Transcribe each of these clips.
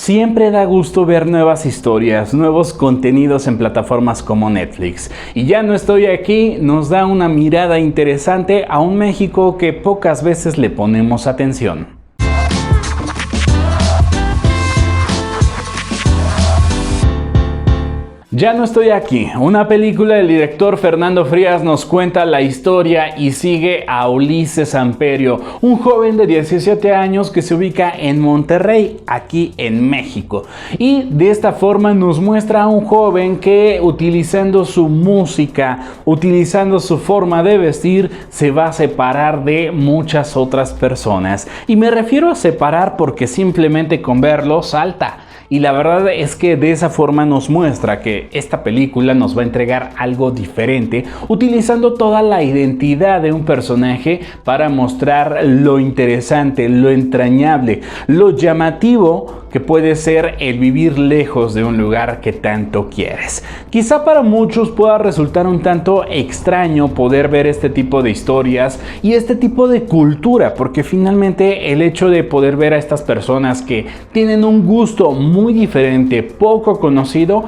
Siempre da gusto ver nuevas historias, nuevos contenidos en plataformas como Netflix. Y Ya no estoy aquí nos da una mirada interesante a un México que pocas veces le ponemos atención. Ya no estoy aquí. Una película del director Fernando Frías nos cuenta la historia y sigue a Ulises Samperio, un joven de 17 años que se ubica en Monterrey, aquí en México. Y de esta forma nos muestra a un joven que, utilizando su música, utilizando su forma de vestir, se va a separar de muchas otras personas. Y me refiero a separar porque simplemente con verlo salta. Y la verdad es que de esa forma nos muestra que esta película nos va a entregar algo diferente, utilizando toda la identidad de un personaje para mostrar lo interesante, lo entrañable, lo llamativo que puede ser el vivir lejos de un lugar que tanto quieres. Quizá para muchos pueda resultar un tanto extraño poder ver este tipo de historias y este tipo de cultura, porque finalmente el hecho de poder ver a estas personas que tienen un gusto muy diferente, poco conocido,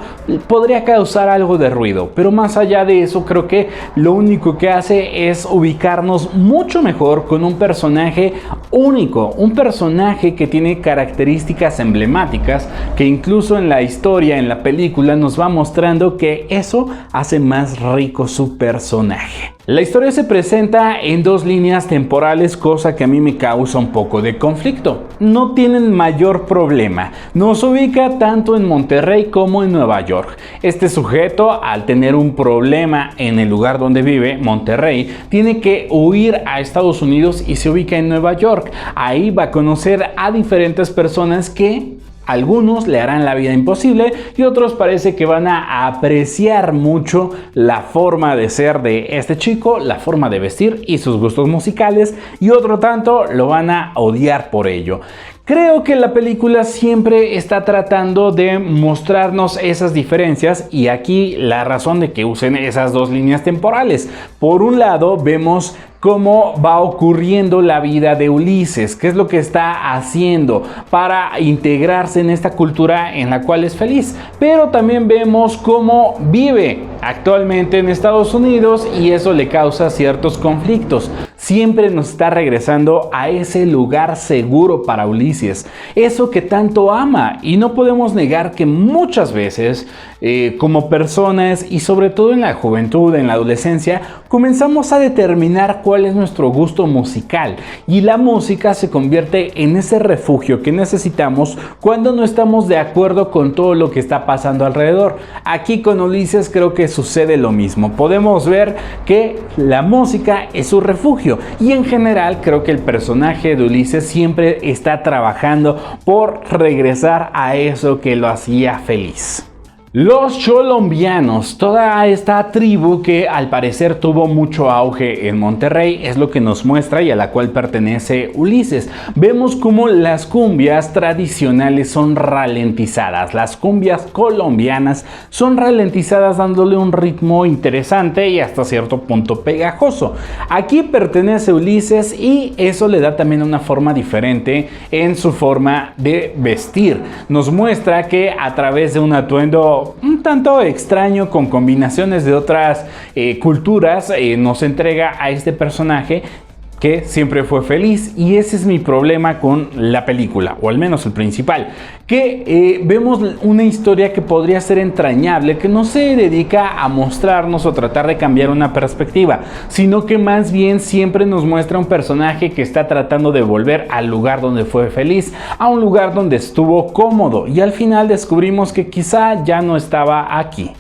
podría causar algo de ruido, pero más allá de eso creo que lo único que hace es ubicarnos mucho mejor con un personaje único, un personaje que tiene características emblemáticas que incluso en la historia, en la película, nos va mostrando que eso hace más rico su personaje. La historia se presenta en dos líneas temporales, cosa que a mí me causa un poco de conflicto. No tienen mayor problema. Nos ubica tanto en Monterrey como en Nueva York. Este sujeto, al tener un problema en el lugar donde vive, Monterrey, tiene que huir a Estados Unidos y se ubica en Nueva York. Ahí va a conocer a diferentes personas que algunos le harán la vida imposible y otros parece que van a apreciar mucho la forma de ser de este chico, la forma de vestir y sus gustos musicales, y otro tanto lo van a odiar por ello. Creo que la película siempre está tratando de mostrarnos esas diferencias, y aquí la razón de que usen esas dos líneas temporales. Por un lado vemos cómo va ocurriendo la vida de Ulises, qué es lo que está haciendo para integrarse en esta cultura en la cual es feliz, pero también vemos cómo vive actualmente en Estados Unidos y eso le causa ciertos conflictos. Siempre nos está regresando a ese lugar seguro para Ulises, eso que tanto ama, y no podemos negar que muchas veces como personas y sobre todo en la juventud, en la adolescencia, comenzamos a determinar cuál es nuestro gusto musical, y la música se convierte en ese refugio que necesitamos cuando no estamos de acuerdo con todo lo que está pasando alrededor. Aquí con Ulises creo que sucede lo mismo. Podemos ver que la música es su refugio, y en general creo que el personaje de Ulises siempre está trabajando por regresar a eso que lo hacía feliz. Los cholombianos, toda esta tribu que al parecer tuvo mucho auge en Monterrey, es lo que nos muestra y a la cual pertenece Ulises. Vemos cómo las cumbias tradicionales son ralentizadas, las cumbias colombianas son ralentizadas dándole un ritmo interesante y hasta cierto punto pegajoso. Aquí pertenece Ulises y eso le da también una forma diferente en su forma de vestir. Nos muestra que a través de un atuendo un tanto extraño con combinaciones de otras culturas nos entrega a este personaje que siempre fue feliz, y ese es mi problema con la película, o al menos el principal, que vemos una historia que podría ser entrañable, que no se dedica a mostrarnos o tratar de cambiar una perspectiva, sino que más bien siempre nos muestra un personaje que está tratando de volver al lugar donde fue feliz, a un lugar donde estuvo cómodo, y al final descubrimos que quizá ya no estaba aquí.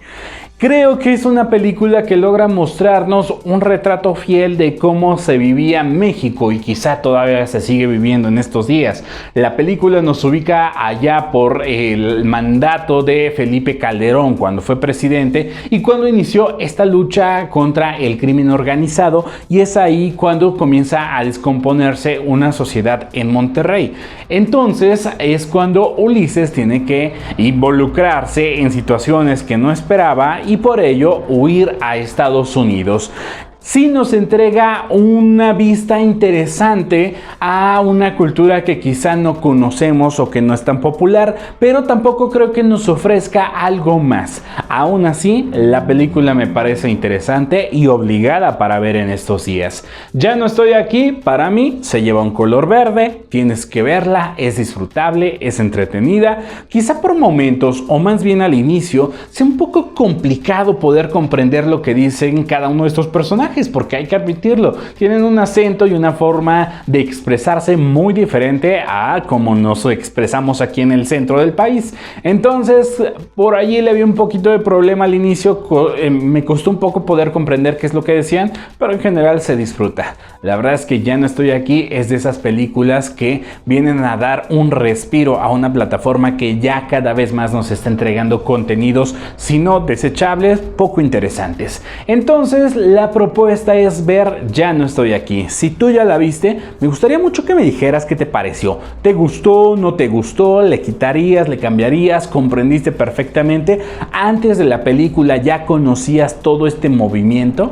Creo que es una película que logra mostrarnos un retrato fiel de cómo se vivía México y quizá todavía se sigue viviendo en estos días. La película nos ubica allá por el mandato de Felipe Calderón cuando fue presidente y cuando inició esta lucha contra el crimen organizado, y es ahí cuando comienza a descomponerse una sociedad en Monterrey. Entonces es cuando Ulises tiene que involucrarse en situaciones que no esperaba y por ello huir a Estados Unidos. sí nos entrega una vista interesante a una cultura que quizá no conocemos o que no es tan popular, pero tampoco creo que nos ofrezca algo más. Aún así, la película me parece interesante y obligada para ver en estos días. Ya no estoy aquí, para mí se lleva un color verde, tienes que verla, es disfrutable, es entretenida, quizá por momentos o más bien al inicio sea un poco complicado poder comprender lo que dicen cada uno de estos personajes, porque hay que admitirlo, tienen un acento y una forma de expresarse muy diferente a como nos expresamos aquí en el centro del país. Entonces, por allí le vi un poquito de problema al inicio, me costó un poco poder comprender qué es lo que decían, pero en general se disfruta. La verdad es que Ya no estoy aquí es de esas películas que vienen a dar un respiro a una plataforma que ya cada vez más nos está entregando contenidos, si no desechables, poco interesantes. Entonces, la propuesta es ver Ya no estoy aquí. Si tú ya la viste, me gustaría mucho que me dijeras qué te pareció. ¿Te gustó? ¿No te gustó? ¿Le quitarías? ¿Le cambiarías? ¿Comprendiste perfectamente? ¿Antes de la película ya conocías todo este movimiento?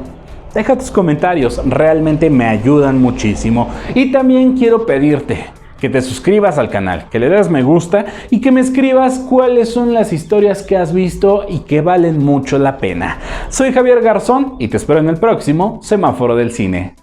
Deja tus comentarios, realmente me ayudan muchísimo. Y también quiero pedirte que te suscribas al canal, que le des me gusta y que me escribas cuáles son las historias que has visto y que valen mucho la pena. Soy Javier Garzón y te espero en el próximo Semáforo del Cine.